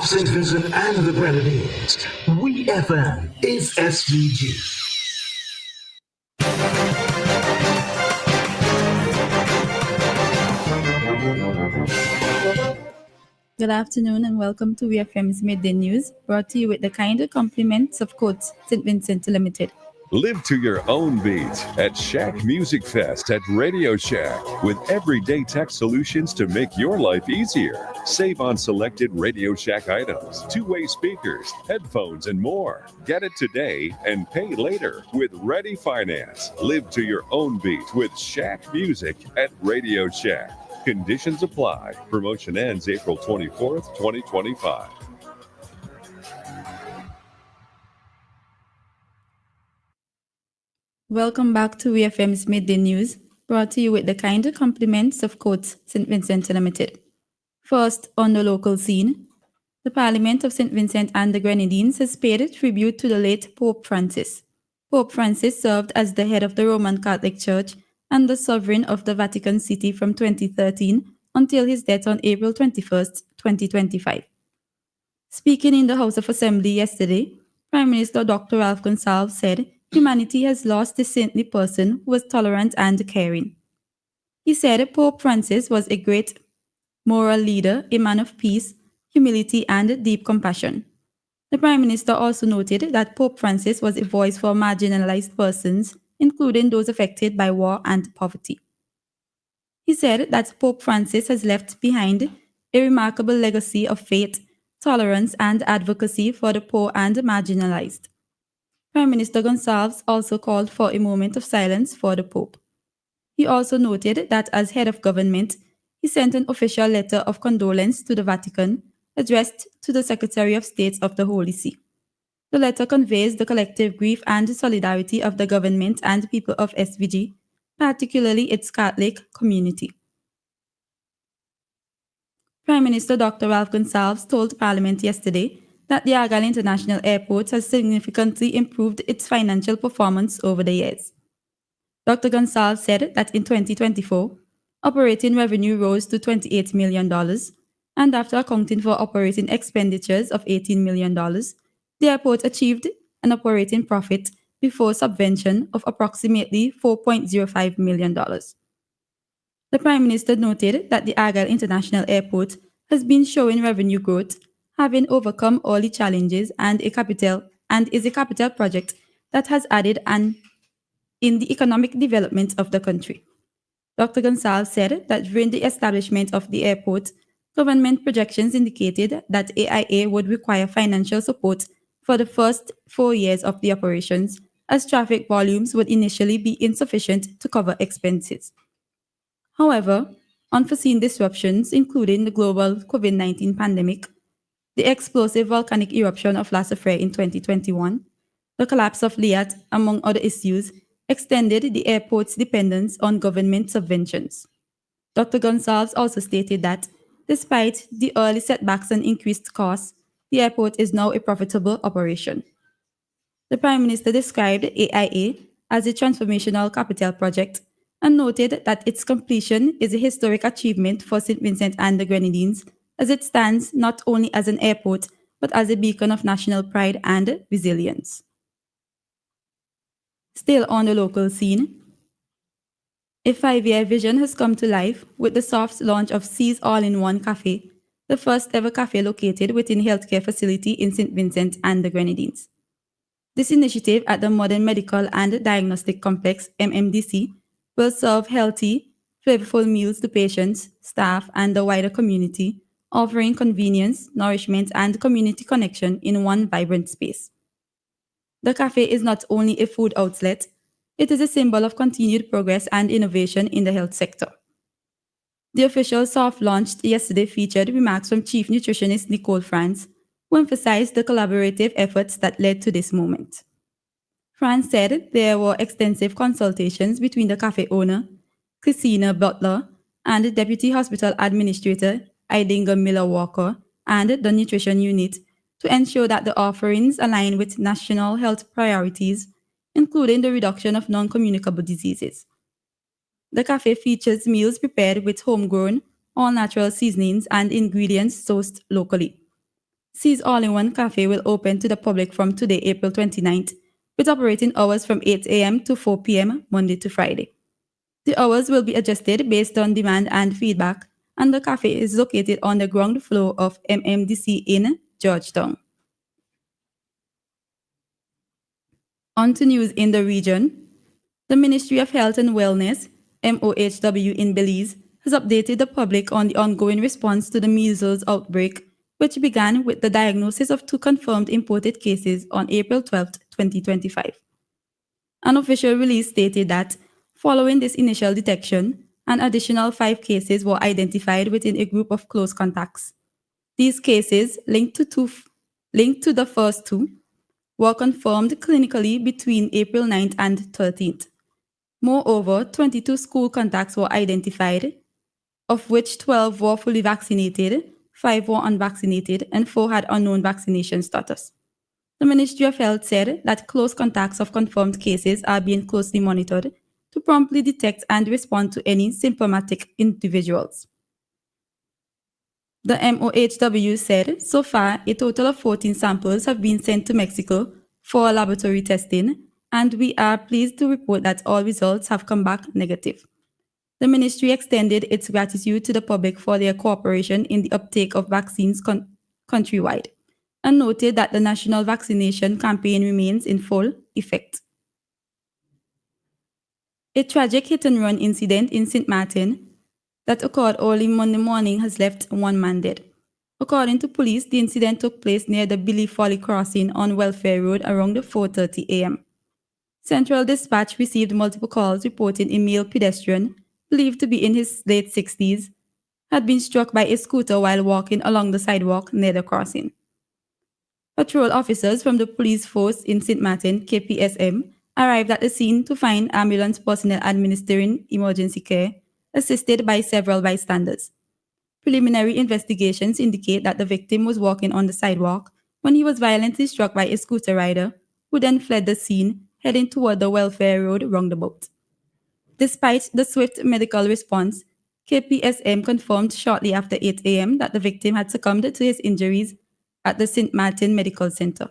of St. Vincent and the Grenadines. We FM is SVG. Good afternoon and welcome to VFM's Midday News, brought to you with the kind compliments of Coates St. Vincent Limited. Live to your own beat at Shack Music Fest at Radio Shack with everyday tech solutions to make your life easier. Save on selected Radio Shack items, two-way speakers, headphones, and more. Get it today and pay later with Ready Finance. Live to your own beat with Shack Music at Radio Shack. Conditions apply. Promotion ends April 24th, 2025. Welcome back to VFM's Midday News, brought to you with the kind compliments of Coates St. Vincent Limited. First, on the local scene, the Parliament of St. Vincent and the Grenadines has paid tribute to the late Pope Francis. Pope Francis served as the head of the Roman Catholic Church and the sovereign of the Vatican City from 2013 until his death on April 21, 2025. Speaking in the House of Assembly yesterday, Prime Minister Dr. Ralph Gonsalves said humanity has lost a saintly person who was tolerant and caring. He said Pope Francis was a great moral leader, a man of peace, humility, and deep compassion. The Prime Minister also noted that Pope Francis was a voice for marginalized persons, including those affected by war and poverty. He said that Pope Francis has left behind a remarkable legacy of faith, tolerance, and advocacy for the poor and marginalized. Prime Minister Gonsalves also called for a moment of silence for the Pope. He also noted that as head of government, he sent an official letter of condolence to the Vatican addressed to the Secretary of State of the Holy See. The letter conveys the collective grief and solidarity of the government and people of SVG, particularly its Catholic community. Prime Minister Dr. Ralph Gonsalves told Parliament yesterday that the Argyle International Airport has significantly improved its financial performance over the years. Dr. Gonsalves said that in 2024, operating revenue rose to $28 million, and after accounting for operating expenditures of $18 million, the airport achieved an operating profit before subvention of approximately $4.05 million. The Prime Minister noted that the Argyle International Airport has been showing revenue growth, having overcome all the challenges and is a capital project that has added in the economic development of the country. Dr. Gonsalves said that during the establishment of the airport, government projections indicated that AIA would require financial support for the first 4 years of the operations, as traffic volumes would initially be insufficient to cover expenses. However, unforeseen disruptions, including the global COVID-19 pandemic, the explosive volcanic eruption of La Soufrière in 2021, the collapse of Liat, among other issues, extended the airport's dependence on government subventions. Dr. Gonsalves also stated that, despite the early setbacks and increased costs, the airport is now a profitable operation. The Prime Minister described AIA as a transformational capital project and noted that its completion is a historic achievement for St. Vincent and the Grenadines, as it stands not only as an airport, but as a beacon of national pride and resilience. Still on the local scene, a 5-year vision has come to life with the soft launch of C's All-in-One Cafe, the first ever cafe located within a healthcare facility in St. Vincent and the Grenadines. This initiative at the Modern Medical and Diagnostic Complex, MMDC, will serve healthy, flavorful meals to patients, staff, and the wider community, offering convenience, nourishment, and community connection in one vibrant space. The cafe is not only a food outlet, it is a symbol of continued progress and innovation in the health sector. The official soft launch yesterday featured remarks from Chief Nutritionist Nicole France, who emphasized the collaborative efforts that led to this moment. France said there were extensive consultations between the cafe owner, Christina Butler, and the Deputy Hospital Administrator, Idinga Miller-Walker, and the Nutrition Unit to ensure that the offerings align with national health priorities, including the reduction of non-communicable diseases. The cafe features meals prepared with homegrown, all-natural seasonings and ingredients sourced locally. C's All-in-One Cafe will open to the public from today, April 29th, with operating hours from 8 a.m. to 4 p.m. Monday to Friday. The hours will be adjusted based on demand and feedback, and the cafe is located on the ground floor of MMDC in Georgetown. On to news in the region. The Ministry of Health and Wellness, MOHW in Belize, has updated the public on the ongoing response to the measles outbreak, which began with the diagnosis of 2 confirmed imported cases on April 12, 2025. An official release stated that, following this initial detection, an additional 5 cases were identified within a group of close contacts. These cases, linked to the first 2, were confirmed clinically between April 9th and 13th. Moreover, 22 school contacts were identified, of which 12 were fully vaccinated, 5 were unvaccinated, and 4 had unknown vaccination status. The Ministry of Health said that close contacts of confirmed cases are being closely monitored to promptly detect and respond to any symptomatic individuals. The MOHW said so far a total of 14 samples have been sent to Mexico for laboratory testing, and we are pleased to report that all results have come back negative. The ministry extended its gratitude to the public for their cooperation in the uptake of vaccines countrywide, and noted that the national vaccination campaign remains in full effect. A tragic hit-and-run incident in St. Martin that occurred early Monday morning has left 1 man dead. According to police, the incident took place near the Billy Folly crossing on Welfare Road around 4:30 a.m. Central Dispatch received multiple calls reporting a male pedestrian, believed to be in his late 60s, had been struck by a scooter while walking along the sidewalk near the crossing. Patrol officers from the police force in St. Martin, KPSM, arrived at the scene to find ambulance personnel administering emergency care, assisted by several bystanders. Preliminary investigations indicate that the victim was walking on the sidewalk when he was violently struck by a scooter rider, who then fled the scene, heading toward the Welfare Road roundabout. Despite the swift medical response, KPSM confirmed shortly after 8 a.m. that the victim had succumbed to his injuries at the St. Martin Medical Center.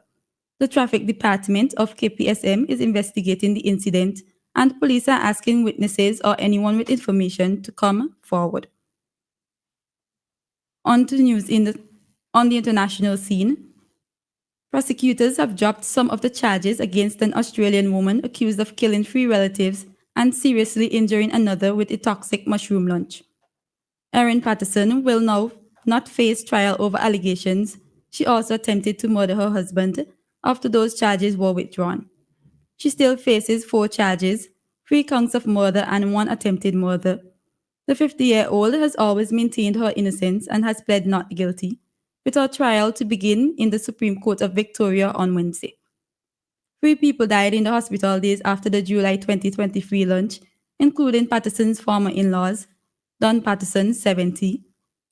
The traffic department of KPSM is investigating the incident, and police are asking witnesses or anyone with information to come forward. On to news on the international scene. Prosecutors have dropped some of the charges against an Australian woman accused of killing 3 relatives and seriously injuring another with a toxic mushroom lunch. Erin Patterson will now not face trial over allegations she also attempted to murder her husband after those charges were withdrawn. She still faces 4 charges, 3 counts of murder and 1 attempted murder. The 50-year-old has always maintained her innocence and has pled not guilty, with her trial to begin in the Supreme Court of Victoria on Wednesday. 3 people died in the hospital days after the July 2023 lunch, including Patterson's former in-laws, Don Patterson, 70,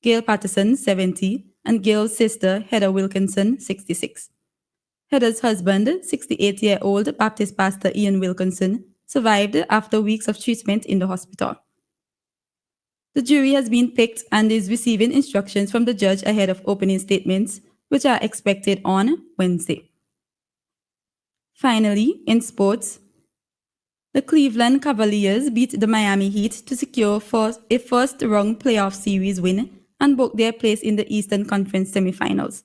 Gail Patterson, 70, and Gail's sister, Heather Wilkinson, 66. Heather's husband, 68-year-old Baptist pastor Ian Wilkinson, survived after weeks of treatment in the hospital. The jury has been picked and is receiving instructions from the judge ahead of opening statements, which are expected on Wednesday. Finally, in sports, the Cleveland Cavaliers beat the Miami Heat to secure a first-round playoff series win and book their place in the Eastern Conference semifinals.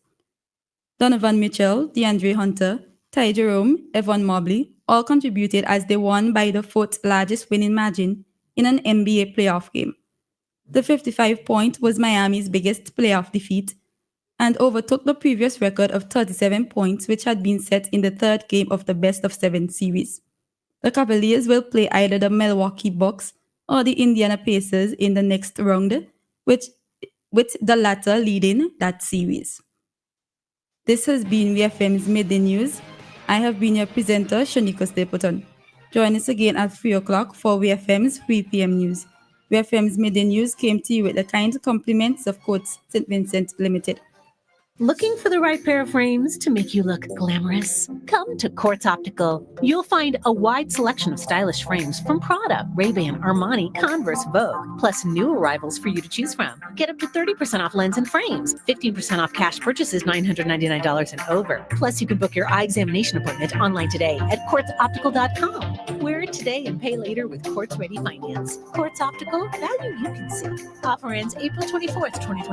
Donovan Mitchell, DeAndre Hunter, Ty Jerome, Evan Mobley all contributed as they won by the 4th largest winning margin in an NBA playoff game. The 55-point was Miami's biggest playoff defeat and overtook the previous record of 37 points, which had been set in the 3rd game of the best-of-7 series. The Cavaliers will play either the Milwaukee Bucks or the Indiana Pacers in the next round, with the latter leading that series. This has been VFM's Midday News. I have been your presenter, Shanika Stapleton. Join us again at 3 o'clock for VFM's 3 p.m. news. VFM's Midday News came to you with the kind compliments of Coates St. Vincent Limited. Looking for the right pair of frames to make you look glamorous? Come to Quartz Optical. You'll find a wide selection of stylish frames from Prada, Ray-Ban, Armani, Converse, Vogue, plus new arrivals for you to choose from. Get up to 30% off lens and frames, 15% off cash purchases $999 and over. Plus, you can book your eye examination appointment online today at quartzoptical.com. Wear it today and pay later with Quartz Ready Finance. Quartz Optical, value you can see. Offer ends April 24th, 2020.